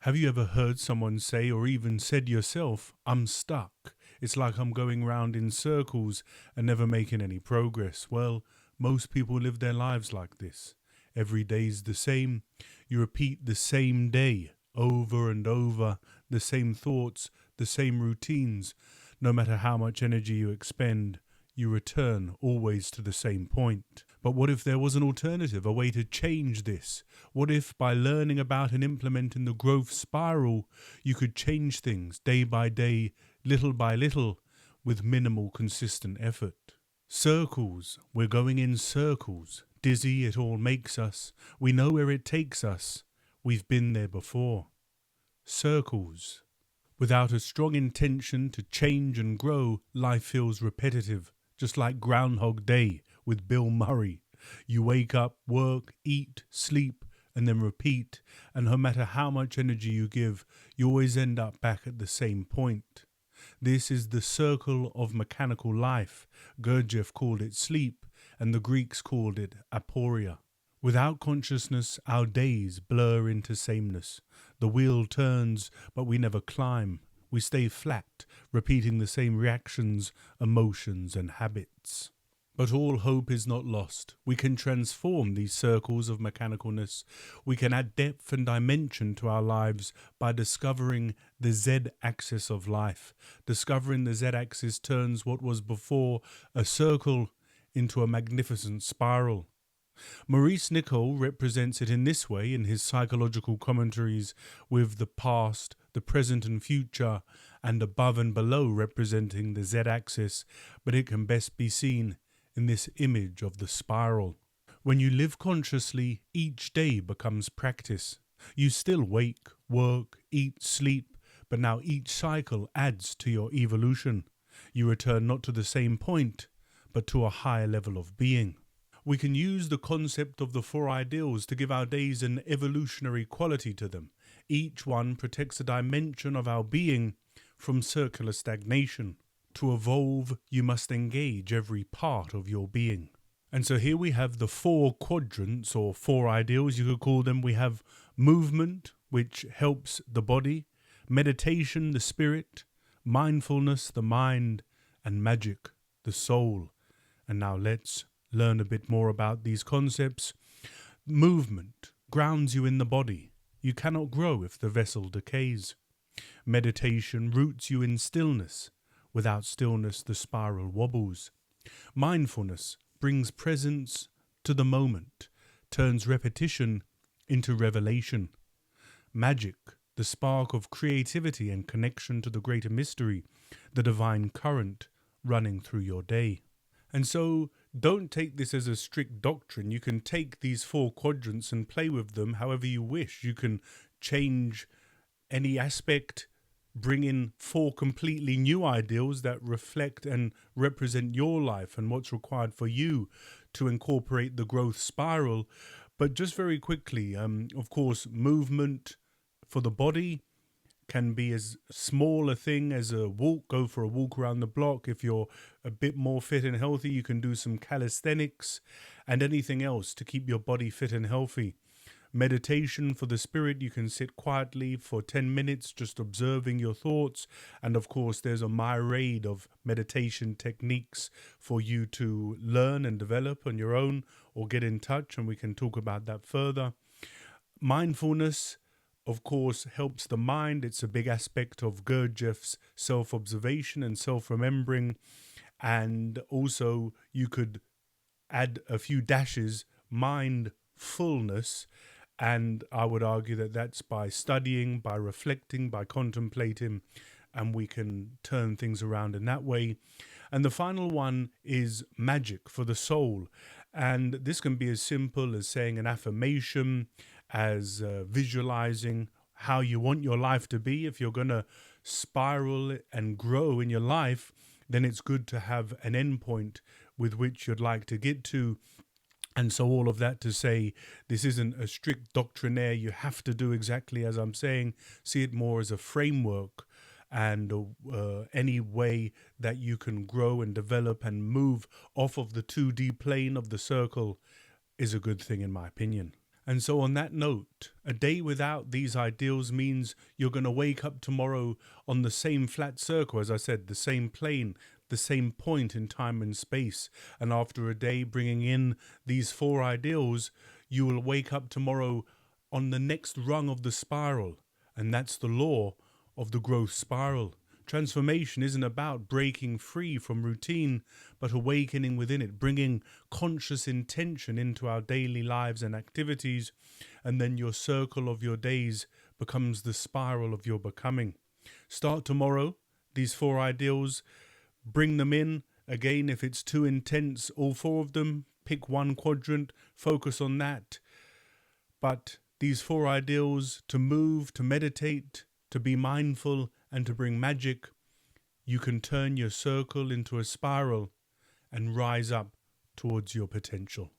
Have you ever heard someone say, or even said yourself, I'm stuck? It's like I'm going round in circles and never making any progress. Well, most people live their lives like this. Every day's the same. You repeat the same day over and over, the same thoughts, the same routines. No matter how much energy you expend, you return always to the same point. But what if there was an alternative, a way to change this? What if by learning about and implementing the growth spiral, you could change things day by day, little by little, with minimal consistent effort? Circles, we're going in circles. Dizzy it all makes us. We know where it takes us. We've been there before. Circles. Without a strong intention to change and grow, life feels repetitive, just like Groundhog Day with Bill Murray. You wake up, work, eat, sleep, and then repeat, and no matter how much energy you give, you always end up back at the same point. This is the circle of mechanical life. Gurdjieff called it sleep, and the Greeks called it aporia. Without consciousness, our days blur into sameness. The wheel turns, but we never climb. We stay flat, repeating the same reactions, emotions, and habits. But all hope is not lost. We can transform these circles of mechanicalness. We can add depth and dimension to our lives by discovering the Z-axis of life. Discovering the Z-axis turns what was before a circle into a magnificent spiral. Maurice Nicoll represents it in this way in his psychological commentaries, with the past, the present and future, and above and below representing the Z-axis, but it can best be seen in this image of the spiral. When you live consciously, each day becomes practice. You still wake, work, eat, sleep, but now each cycle adds to your evolution. You return not to the same point, but to a higher level of being. We can use the concept of the four ideals to give our days an evolutionary quality to them. Each one protects a dimension of our being from circular stagnation. To evolve, you must engage every part of your being. And so here we have the four quadrants, or four ideals, you could call them. We have movement, which helps the body, meditation, the spirit, mindfulness, the mind, and magic, the soul. And now let's learn a bit more about these concepts. Movement grounds you in the body. You cannot grow if the vessel decays. Meditation roots you in stillness. Without stillness, the spiral wobbles. Mindfulness brings presence to the moment, turns repetition into revelation. Magic, the spark of creativity and connection to the greater mystery, the divine current running through your day. And so don't take this as a strict doctrine. You can take these four quadrants and play with them however you wish. You can change any aspect, bring in four completely new ideals that reflect and represent your life and what's required for you to incorporate the growth spiral. But just very quickly, of course, movement for the body can be as small a thing as a walk. Go for a walk around the block. If you're a bit more fit and healthy, you can do some calisthenics and anything else to keep your body fit and healthy. Meditation for the spirit, you can sit quietly for 10 minutes just observing your thoughts. And of course, there's a myriad of meditation techniques for you to learn and develop on your own or get in touch, and we can talk about that further. Mindfulness, of course, helps the mind. It's a big aspect of Gurdjieff's self-observation and self-remembering. And also you could add a few dashes, mindfulness. And I would argue that that's by studying, by reflecting, by contemplating, and we can turn things around in that way. And the final one is magic for the soul. And this can be as simple as saying an affirmation, as visualizing how you want your life to be. If you're going to spiral and grow in your life, then it's good to have an endpoint with which you'd like to get to. And so all of that to say, this isn't a strict doctrinaire. You have to do exactly as I'm saying. See it more as a framework and any way that you can grow and develop and move off of the 2D plane of the circle is a good thing in my opinion. And so on that note, a day without these ideals means you're going to wake up tomorrow on the same flat circle, as I said, the same plane, the same point in time and space. And after a day bringing in these four ideals, you will wake up tomorrow on the next rung of the spiral. And that's the law of the growth spiral. Transformation isn't about breaking free from routine, but awakening within it, bringing conscious intention into our daily lives and activities, and then your circle of your days becomes the spiral of your becoming. Start tomorrow, these four ideals, bring them in. Again, if it's too intense, all four of them, pick one quadrant, focus on that. But these four ideals, to move, to meditate, to be mindful, and to bring magic, you can turn your circle into a spiral and rise up towards your potential.